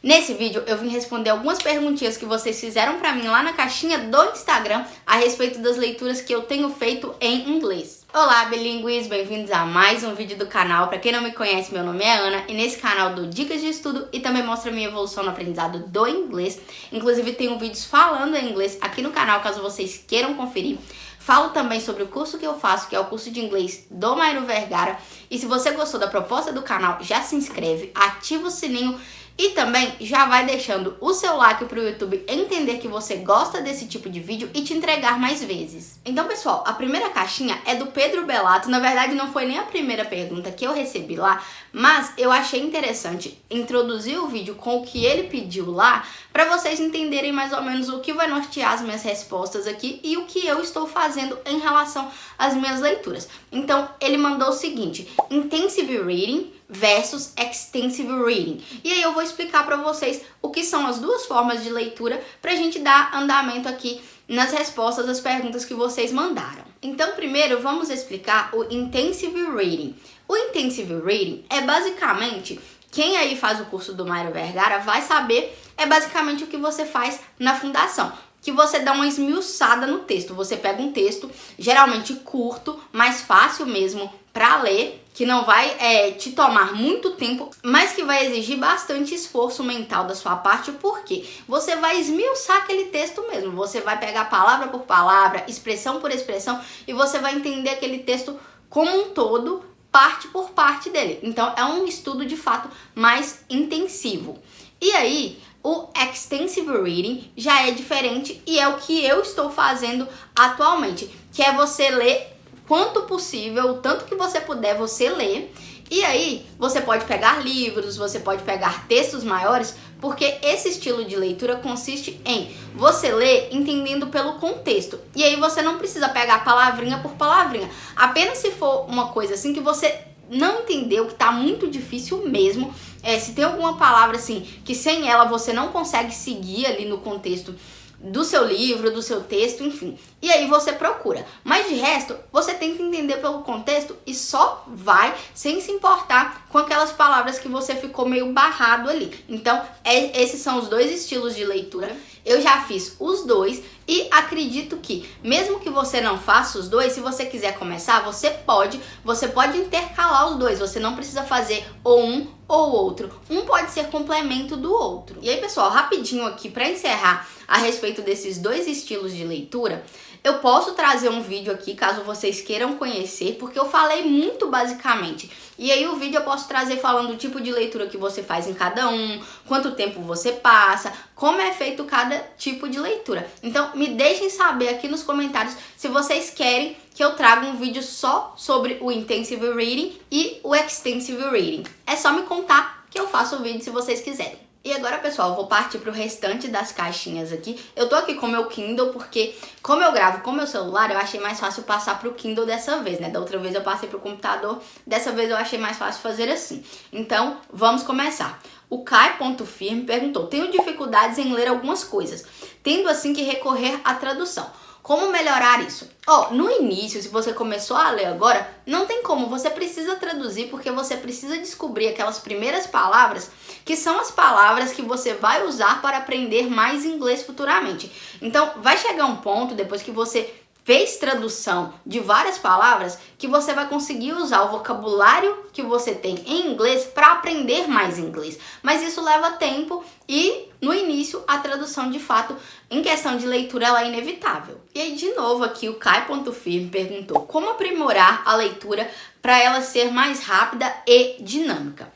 Nesse vídeo eu vim responder algumas perguntinhas que vocês fizeram pra mim lá na caixinha do Instagram a respeito das leituras que eu tenho feito em inglês. Olá, bilíngues! Bem-vindos a mais um vídeo do canal. Pra quem não me conhece, meu nome é Ana e nesse canal dou dicas de estudo e também mostro a minha evolução no aprendizado do inglês. Inclusive tenho vídeos falando em inglês aqui no canal, caso vocês queiram conferir. Falo também sobre o curso que eu faço, que é o curso de inglês do Mairo Vergara. E se você gostou da proposta do canal, já se inscreve, ativa o sininho e também já vai deixando o seu like para o YouTube entender que você gosta desse tipo de vídeo e te entregar mais vezes. Então, pessoal, a primeira caixinha é do Pedro Belato. Na verdade, não foi nem a primeira pergunta que eu recebi lá, mas eu achei interessante introduzir o vídeo com o que ele pediu lá para vocês entenderem mais ou menos o que vai nortear as minhas respostas aqui e o que eu estou fazendo em relação às minhas leituras. Então, ele mandou o seguinte: intensive reading versus extensive reading. E aí eu vou explicar para vocês o que são as duas formas de leitura pra gente dar andamento aqui nas respostas às perguntas que vocês mandaram. Então, primeiro vamos explicar o intensive reading. O intensive reading é basicamente, quem aí faz o curso do Mairo Vergara vai saber, é basicamente o que você faz na fundação, que você dá uma esmiuçada no texto. Você pega um texto, geralmente curto, mais fácil mesmo para ler, que não vai te tomar muito tempo, mas que vai exigir bastante esforço mental da sua parte, porque você vai esmiuçar aquele texto mesmo. Você vai pegar palavra por palavra, expressão por expressão, e você vai entender aquele texto como um todo, parte por parte dele. Então é um estudo de fato mais intensivo. E aí, o extensive reading já é diferente e é o que eu estou fazendo atualmente, que é você ler quanto possível, o tanto que você puder, você lê. E aí, você pode pegar livros, você pode pegar textos maiores, porque esse estilo de leitura consiste em você ler entendendo pelo contexto. E aí você não precisa pegar palavrinha por palavrinha. Apenas se for uma coisa assim que você não entendeu, que tá muito difícil mesmo, se tem alguma palavra assim que sem ela você não consegue seguir ali no contexto do seu livro, do seu texto, enfim. E aí você procura. Mas de resto, você tem que entender pelo contexto e só vai sem se importar com aquelas palavras que você ficou meio barrado ali. Então, esses são os dois estilos de leitura. Eu já fiz os dois e acredito que, mesmo que você não faça os dois, se você quiser começar, você pode intercalar os dois. Você não precisa fazer ou um ou outro. Um pode ser complemento do outro. E aí, pessoal, rapidinho aqui para encerrar a respeito desses dois estilos de leitura, eu posso trazer um vídeo aqui, caso vocês queiram conhecer, porque eu falei muito basicamente. E aí o vídeo eu posso trazer falando o tipo de leitura que você faz em cada um, quanto tempo você passa, como é feito cada tipo de leitura. Então me deixem saber aqui nos comentários se vocês querem que eu traga um vídeo só sobre o intensive reading e o extensive reading. É só me contar que eu faço o vídeo se vocês quiserem. E agora, pessoal, eu vou partir pro restante das caixinhas aqui. Eu tô aqui com o meu Kindle porque, como eu gravo com o meu celular, eu achei mais fácil passar pro Kindle dessa vez, né? Da outra vez eu passei pro computador, dessa vez eu achei mais fácil fazer assim. Então, vamos começar. O Kai.firme perguntou: tenho dificuldades em ler algumas coisas, tendo assim que recorrer à tradução. Como melhorar isso? No início, se você começou a ler agora, não tem como, você precisa traduzir porque você precisa descobrir aquelas primeiras palavras que são as palavras que você vai usar para aprender mais inglês futuramente. Então, vai chegar um ponto, depois que você fez tradução de várias palavras, que você vai conseguir usar o vocabulário que você tem em inglês para aprender mais inglês. Mas isso leva tempo e, no início, a tradução, de fato, em questão de leitura, ela é inevitável. E aí, de novo, aqui o Kai.firme perguntou: como aprimorar a leitura para ela ser mais rápida e dinâmica?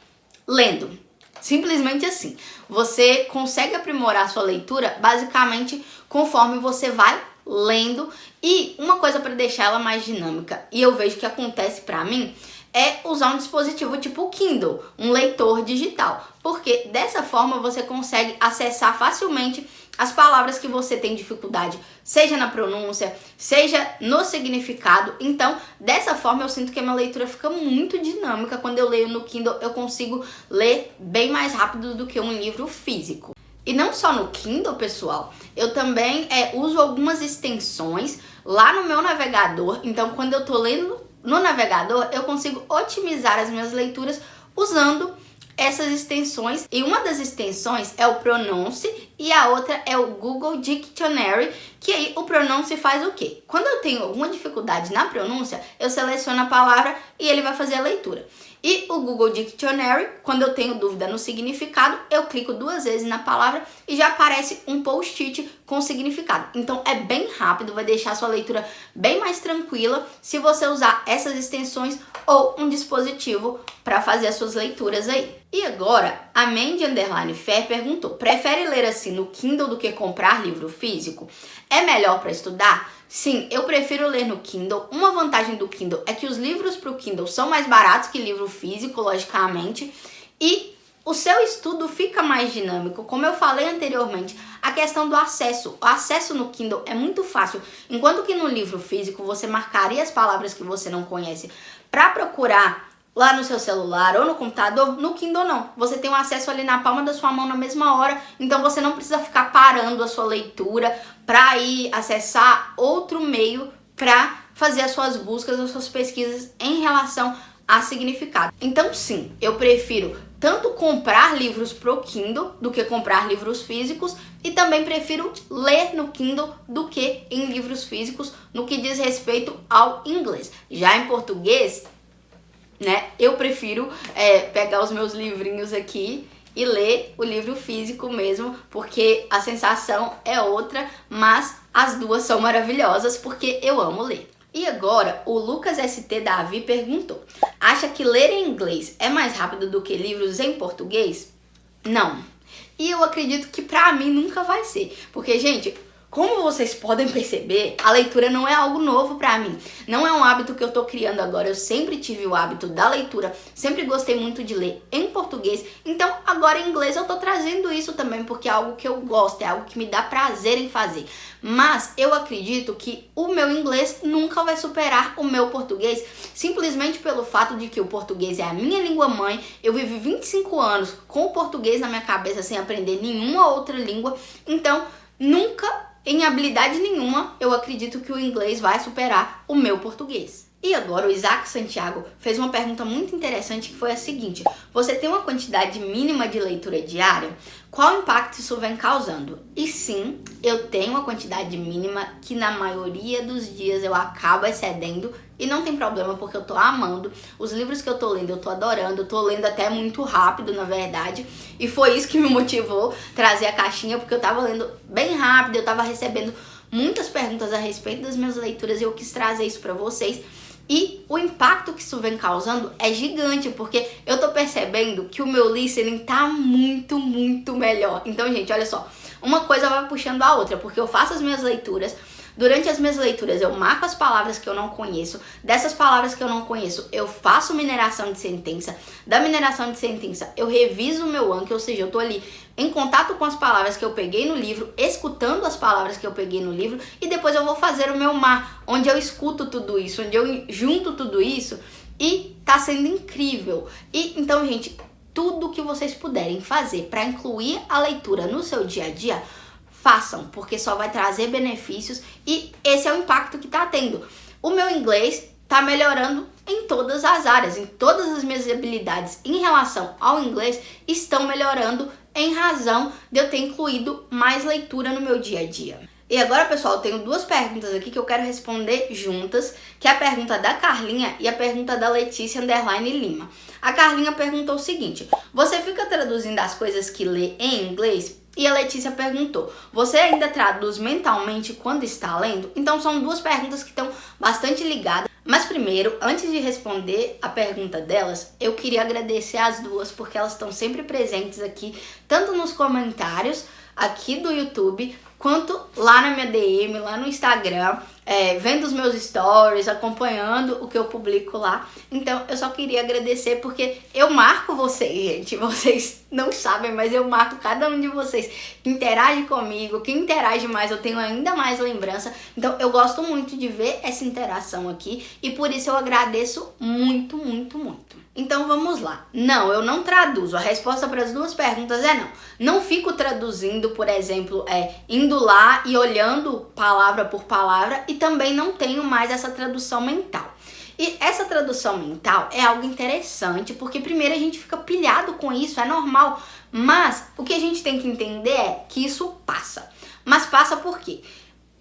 Lendo. Simplesmente assim. Você consegue aprimorar a sua leitura, basicamente, conforme você vai lendo. E uma coisa para deixar ela mais dinâmica, e eu vejo que acontece para mim, é usar um dispositivo tipo o Kindle, um leitor digital, porque dessa forma você consegue acessar facilmente as palavras que você tem dificuldade, seja na pronúncia, seja no significado. Então, dessa forma eu sinto que a minha leitura fica muito dinâmica. Quando eu leio no Kindle, eu consigo ler bem mais rápido do que um livro físico. E não só no Kindle, pessoal, eu também uso algumas extensões lá no meu navegador. Então, quando eu tô lendo no navegador, eu consigo otimizar as minhas leituras usando essas extensões, e uma das extensões é o Pronounce e a outra é o Google Dictionary, que aí o Pronounce faz o quê? Quando eu tenho alguma dificuldade na pronúncia, eu seleciono a palavra e ele vai fazer a leitura. E o Google Dictionary, quando eu tenho dúvida no significado, eu clico 2 vezes na palavra e já aparece um post-it com o significado. Então é bem rápido, vai deixar a sua leitura bem mais tranquila se você usar essas extensões ou um dispositivo para fazer as suas leituras aí. E agora, a Mandy_Fer perguntou: prefere ler assim no Kindle do que comprar livro físico? É melhor para estudar? Sim, eu prefiro ler no Kindle. Uma vantagem do Kindle é que os livros para o Kindle são mais baratos que livro físico, logicamente, e o seu estudo fica mais dinâmico. Como eu falei anteriormente, a questão do acesso. O acesso no Kindle é muito fácil, enquanto que no livro físico você marcaria as palavras que você não conhece para procurar lá no seu celular ou no computador. No Kindle não, você tem um acesso ali na palma da sua mão na mesma hora, então você não precisa ficar parando a sua leitura para ir acessar outro meio para fazer as suas buscas, as suas pesquisas em relação a significado. Então sim, eu prefiro tanto comprar livros pro Kindle do que comprar livros físicos, e também prefiro ler no Kindle do que em livros físicos no que diz respeito ao inglês. Já em português, né, eu prefiro pegar os meus livrinhos aqui e ler o livro físico mesmo, porque a sensação é outra, mas as duas são maravilhosas porque eu amo ler. E agora, o Lucas ST Davi perguntou: acha que ler em inglês é mais rápido do que livros em português? Não. E eu acredito que pra mim nunca vai ser, porque, gente, como vocês podem perceber, a leitura não é algo novo pra mim. Não é um hábito que eu tô criando agora. Eu sempre tive o hábito da leitura, sempre gostei muito de ler em português. Então, agora em inglês eu tô trazendo isso também, porque é algo que eu gosto, é algo que me dá prazer em fazer. Mas eu acredito que o meu inglês nunca vai superar o meu português, simplesmente pelo fato de que o português é a minha língua mãe. Eu vivi 25 anos com o português na minha cabeça sem aprender nenhuma outra língua. Então, nunca, em habilidade nenhuma, eu acredito que o inglês vai superar o meu português. E agora o Isaac Santiago fez uma pergunta muito interessante, que foi a seguinte: você tem uma quantidade mínima de leitura diária? Qual impacto isso vem causando? E sim, eu tenho uma quantidade mínima que na maioria dos dias eu acabo excedendo, e não tem problema porque eu tô amando. Os livros que eu tô lendo, eu tô adorando, eu tô lendo até muito rápido, na verdade. E foi isso que me motivou trazer a caixinha, porque eu tava lendo bem rápido, eu tava recebendo muitas perguntas a respeito das minhas leituras e eu quis trazer isso pra vocês. E o impacto que isso vem causando é gigante, porque eu tô percebendo que o meu listening tá muito, muito melhor. Então, gente, olha só, uma coisa vai puxando a outra, porque eu faço as minhas leituras. Durante as minhas leituras eu marco as palavras que eu não conheço. Dessas palavras que eu não conheço, eu faço mineração de sentença. Da mineração de sentença, eu reviso o meu Anki, ou seja, eu tô ali em contato com as palavras que eu peguei no livro, escutando as palavras que eu peguei no livro, e depois eu vou fazer o meu mar, onde eu escuto tudo isso, onde eu junto tudo isso, e tá sendo incrível. E então, gente, tudo que vocês puderem fazer para incluir a leitura no seu dia a dia, façam, porque só vai trazer benefícios, e esse é o impacto que tá tendo. O meu inglês tá melhorando em todas as áreas, em todas as minhas habilidades em relação ao inglês estão melhorando em razão de eu ter incluído mais leitura no meu dia a dia. E agora, pessoal, eu tenho 2 perguntas aqui que eu quero responder juntas, que é a pergunta da Carlinha e a pergunta da Letícia_Lima. A Carlinha perguntou o seguinte: você fica traduzindo as coisas que lê em inglês? E a Letícia perguntou: você ainda traduz mentalmente quando está lendo? Então são 2 perguntas que estão bastante ligadas. Mas primeiro, antes de responder a pergunta delas, eu queria agradecer as duas, porque elas estão sempre presentes aqui, tanto nos comentários aqui do YouTube, quanto lá na minha DM, lá no Instagram, vendo os meus stories, acompanhando o que eu publico lá. Então eu só queria agradecer, porque eu marco vocês, gente. Vocês não sabem, mas eu marco cada um de vocês que interage comigo, que interage mais, eu tenho ainda mais lembrança. Então eu gosto muito de ver essa interação aqui, e por isso eu agradeço muito, muito, muito. Então vamos lá. Não, eu não traduzo. A resposta para as 2 perguntas é não. Não fico traduzindo, por exemplo, indo lá e olhando palavra por palavra, e também não tenho mais essa tradução mental. E essa tradução mental é algo interessante, porque primeiro a gente fica pilhado com isso, é normal. Mas o que a gente tem que entender é que isso passa. Mas passa por quê?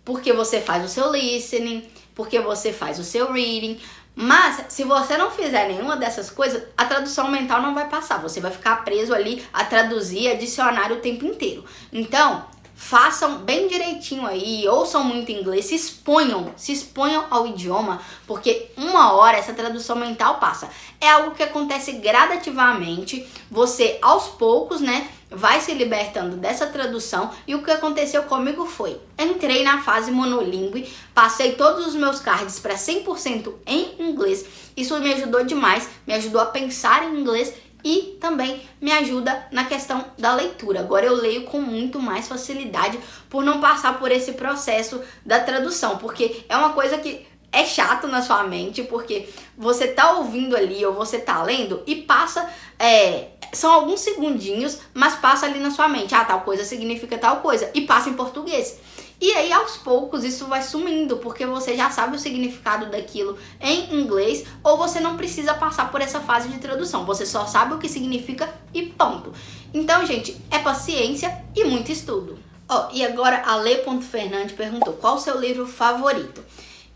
Porque você faz o seu listening, porque você faz o seu reading. Mas se você não fizer nenhuma dessas coisas, a tradução mental não vai passar. Você vai ficar preso ali a traduzir, a dicionário o tempo inteiro. Então, façam bem direitinho aí, ouçam muito inglês, se exponham ao idioma, porque uma hora essa tradução mental passa. É algo que acontece gradativamente, você aos poucos, né, vai se libertando dessa tradução. E o que aconteceu comigo foi, entrei na fase monolíngue, passei todos os meus cards para 100% em inglês. Isso me ajudou demais, me ajudou a pensar em inglês e também me ajuda na questão da leitura. Agora eu leio com muito mais facilidade por não passar por esse processo da tradução, porque é uma coisa que é chato na sua mente, porque você tá ouvindo ali ou você tá lendo e passa, são alguns segundinhos, mas passa ali na sua mente, tal coisa significa tal coisa, e passa em português. E aí, aos poucos, isso vai sumindo, porque você já sabe o significado daquilo em inglês, ou você não precisa passar por essa fase de tradução, você só sabe o que significa e ponto. Então, gente, é paciência e muito estudo. E agora a Ale.Fernandes perguntou, qual o seu livro favorito?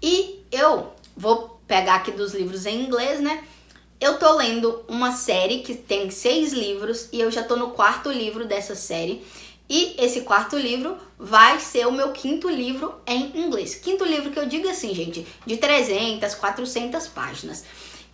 E eu vou pegar aqui dos livros em inglês, né? Eu tô lendo uma série que tem 6 livros e eu já tô no 4º livro dessa série. E esse 4º livro vai ser o meu 5º livro em inglês. 5º livro que eu digo assim, gente, de 300, 400 páginas.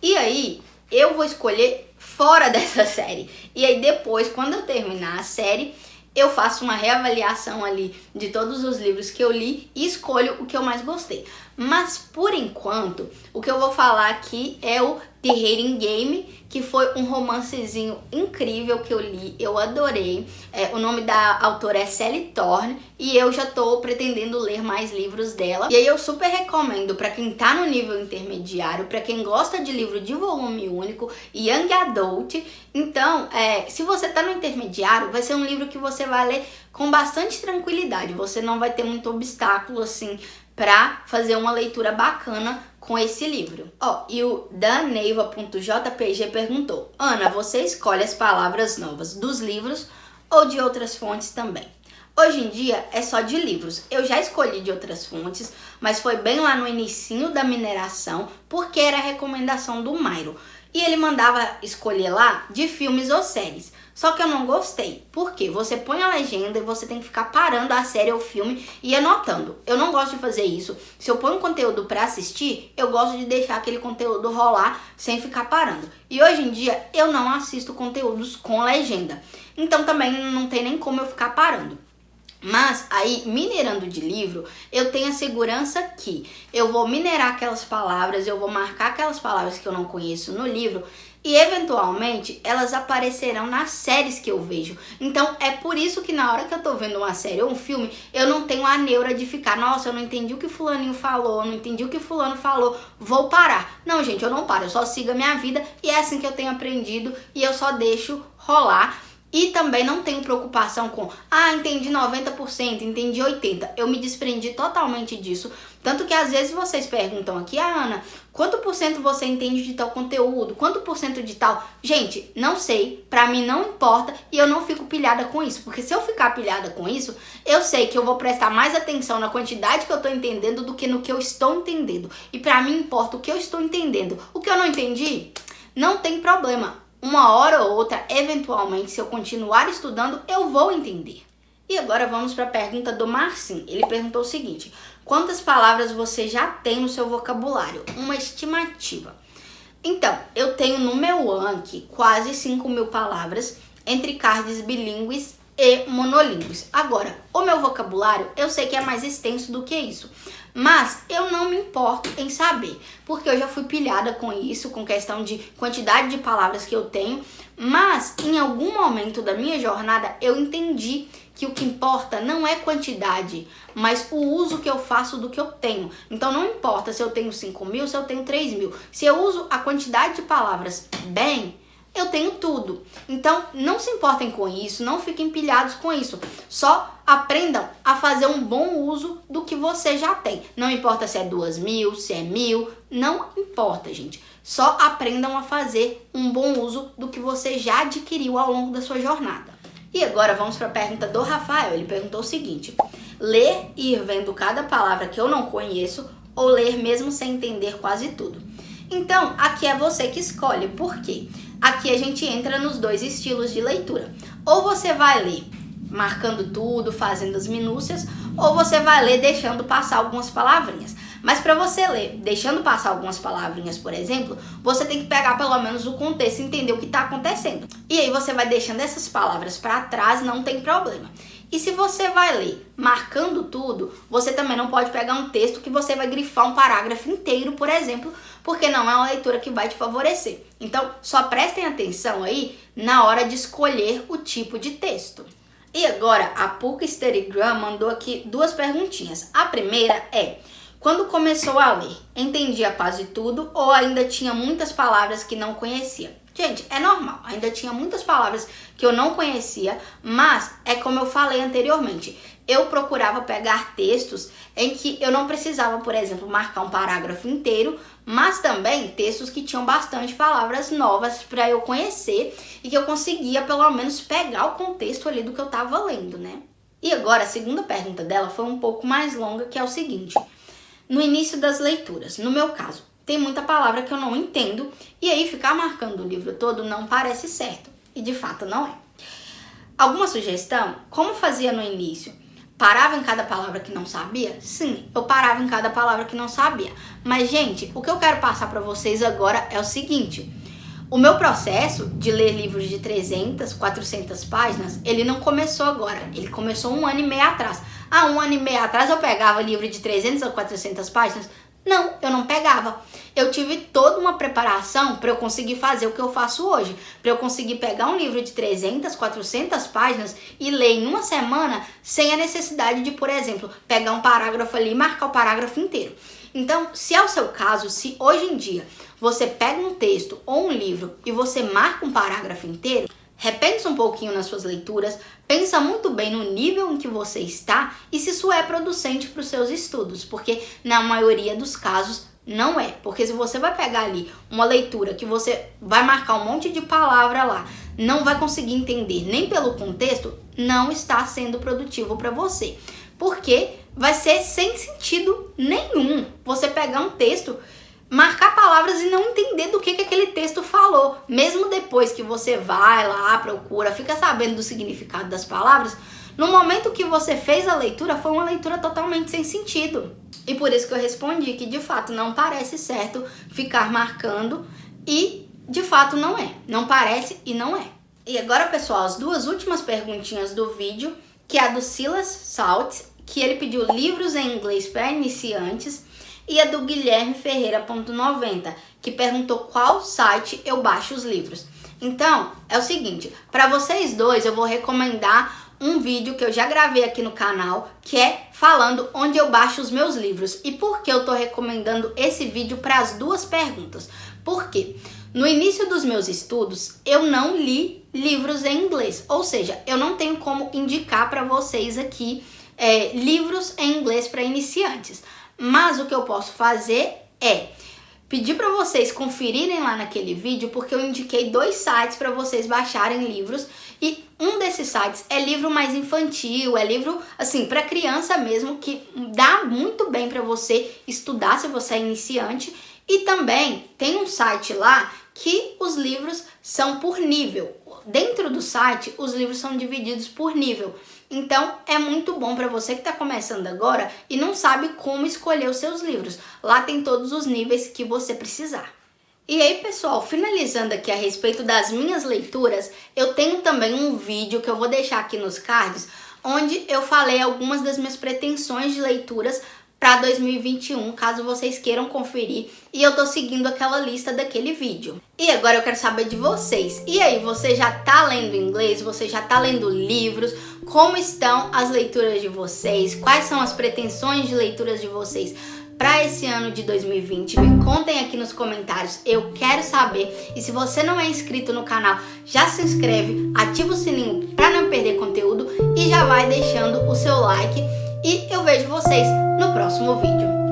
E aí, eu vou escolher fora dessa série. E aí depois, quando eu terminar a série, eu faço uma reavaliação ali de todos os livros que eu li e escolho o que eu mais gostei. Mas, por enquanto, o que eu vou falar aqui é o The Hating Game, que foi um romancezinho incrível que eu li, eu adorei. O nome da autora é Sally Thorne e eu já tô pretendendo ler mais livros dela. E aí eu super recomendo para quem tá no nível intermediário, para quem gosta de livro de volume único, Young Adult. Então, se você tá no intermediário, vai ser um livro que você vai ler com bastante tranquilidade. Você não vai ter muito obstáculo, assim, para fazer uma leitura bacana com esse livro. E o daneiva.jpg perguntou, Ana, você escolhe as palavras novas dos livros ou de outras fontes também? Hoje em dia é só de livros. Eu já escolhi de outras fontes, mas foi bem lá no inicinho da mineração, porque era a recomendação do Mairo. E ele mandava escolher lá de filmes ou séries. Só que eu não gostei. Por quê? Você põe a legenda e você tem que ficar parando a série ou o filme e anotando. Eu não gosto de fazer isso. Se eu ponho um conteúdo pra assistir, eu gosto de deixar aquele conteúdo rolar sem ficar parando. E hoje em dia eu não assisto conteúdos com legenda. Então também não tem nem como eu ficar parando. Mas aí, minerando de livro, eu tenho a segurança que eu vou minerar aquelas palavras, eu vou marcar aquelas palavras que eu não conheço no livro e, eventualmente, elas aparecerão nas séries que eu vejo. Então, é por isso que na hora que eu tô vendo uma série ou um filme, eu não tenho a neura de ficar, nossa, eu não entendi o que fulaninho falou, eu não entendi o que fulano falou, vou parar. Não, gente, eu não paro, eu só sigo a minha vida e é assim que eu tenho aprendido e eu só deixo rolar. E também não tenho preocupação com, entendi 90%, entendi 80%. Eu me desprendi totalmente disso. Tanto que às vezes vocês perguntam aqui, Ana, quanto por cento você entende de tal conteúdo? Quanto por cento de tal? Gente, não sei, pra mim não importa e eu não fico pilhada com isso. Porque se eu ficar pilhada com isso, eu sei que eu vou prestar mais atenção na quantidade que eu tô entendendo do que no que eu estou entendendo. E pra mim importa o que eu estou entendendo. O que eu não entendi, não tem problema. Uma hora ou outra, eventualmente, se eu continuar estudando, eu vou entender. E agora vamos para a pergunta do Marcin. Ele perguntou o seguinte, quantas palavras você já tem no seu vocabulário? Uma estimativa. Então, eu tenho no meu Anki quase 5.000 palavras entre cards bilíngues e monolíngues. Agora, o meu vocabulário, eu sei que é mais extenso do que isso. Mas eu não me importo em saber, porque eu já fui pilhada com isso, com questão de quantidade de palavras que eu tenho, mas em algum momento da minha jornada eu entendi que o que importa não é quantidade, mas o uso que eu faço do que eu tenho. Então não importa se eu tenho 5.000, se eu tenho 3.000. Se eu uso a quantidade de palavras bem, eu tenho tudo. Então, não se importem com isso, não fiquem pilhados com isso. Só aprendam a fazer um bom uso do que você já tem. Não importa se é 2.000, se é 1.000, não importa, gente. Só aprendam a fazer um bom uso do que você já adquiriu ao longo da sua jornada. E agora vamos para a pergunta do Rafael. Ele perguntou o seguinte: ler e ir vendo cada palavra que eu não conheço ou ler mesmo sem entender quase tudo? Então, aqui é você que escolhe. Por quê? Aqui a gente entra nos dois estilos de leitura. Ou você vai ler marcando tudo, fazendo as minúcias, ou você vai ler deixando passar algumas palavrinhas. Mas para você ler deixando passar algumas palavrinhas, por exemplo, você tem que pegar pelo menos o contexto e entender o que está acontecendo. E aí você vai deixando essas palavras para trás, não tem problema. E se você vai ler marcando tudo, você também não pode pegar um texto que você vai grifar um parágrafo inteiro, por exemplo, porque não é uma leitura que vai te favorecer. Então, só prestem atenção aí na hora de escolher o tipo de texto. E agora, a PUC Steadygram mandou aqui duas perguntinhas. A primeira é: quando começou a ler, entendia quase tudo ou ainda tinha muitas palavras que não conhecia? Gente, é normal, ainda tinha muitas palavras que eu não conhecia, mas é como eu falei anteriormente, eu procurava pegar textos em que eu não precisava, por exemplo, marcar um parágrafo inteiro, mas também textos que tinham bastante palavras novas para eu conhecer e que eu conseguia pelo menos pegar o contexto ali do que eu estava lendo, né? E agora, a segunda pergunta dela foi um pouco mais longa, que é o seguinte: no início das leituras, no meu caso, tem muita palavra que eu não entendo e aí ficar marcando o livro todo não parece certo. E de fato não é. Alguma sugestão? Como fazia no início? Parava em cada palavra que não sabia? Sim, eu parava em cada palavra que não sabia. Mas, gente, o que eu quero passar para vocês agora é o seguinte: o meu processo de ler livros de 300, 400 páginas, ele não começou agora. Ele começou 1 ano e meio atrás. 1 ano e meio atrás eu pegava livro de 300 ou 400 páginas? Não, eu não pegava. Eu tive toda uma preparação para eu conseguir fazer o que eu faço hoje. Para eu conseguir pegar um livro de 300, 400 páginas e ler em uma semana sem a necessidade de, por exemplo, pegar um parágrafo ali e marcar o parágrafo inteiro. Então, se é o seu caso, se hoje em dia você pega um texto ou um livro e você marca um parágrafo inteiro, repensa um pouquinho nas suas leituras, pensa muito bem no nível em que você está e se isso é producente para os seus estudos, porque na maioria dos casos não é. Porque se você vai pegar ali uma leitura que você vai marcar um monte de palavra lá, não vai conseguir entender nem pelo contexto, não está sendo produtivo para você. Porque vai ser sem sentido nenhum você pegar um texto, marcar palavras e não entender do que aquele texto falou. Mesmo depois que você vai lá, procura, fica sabendo do significado das palavras, no momento que você fez a leitura, foi uma leitura totalmente sem sentido. E por isso que eu respondi que de fato não parece certo ficar marcando e de fato não é. Não parece e não é. E agora, pessoal, as duas últimas perguntinhas do vídeo, que é a do Silas Salt, que ele pediu livros em inglês para iniciantes, e a do Guilherme Ferreira.90, que perguntou qual site eu baixo os livros. Então, é o seguinte, para vocês dois eu vou recomendar um vídeo que eu já gravei aqui no canal, que é falando onde eu baixo os meus livros. E por que eu tô recomendando esse vídeo para as duas perguntas? Porque no início dos meus estudos, eu não li livros em inglês, ou seja, eu não tenho como indicar para vocês aqui livros em inglês para iniciantes. Mas o que eu posso fazer é pedir para vocês conferirem lá naquele vídeo, porque eu indiquei 2 sites para vocês baixarem livros, e um desses sites é livro mais infantil, é livro assim para criança mesmo, que dá muito bem para você estudar se você é iniciante. E também tem um site lá que os livros são por nível. Dentro do site, os livros são divididos por nível. Então, é muito bom para você que está começando agora e não sabe como escolher os seus livros. Lá tem todos os níveis que você precisar. E aí, pessoal, finalizando aqui a respeito das minhas leituras, eu tenho também um vídeo que eu vou deixar aqui nos cards, onde eu falei algumas das minhas pretensões de leituras para 2021, caso vocês queiram conferir, e eu tô seguindo aquela lista daquele vídeo. E agora eu quero saber de vocês. E aí, você já tá lendo inglês? Você já tá lendo livros? Como estão as leituras de vocês? Quais são as pretensões de leituras de vocês para esse ano de 2020? Me contem aqui nos comentários, eu quero saber. E se você não é inscrito no canal, já se inscreve, ativa o sininho para não perder conteúdo e já vai deixando o seu like. E eu vejo vocês no próximo vídeo.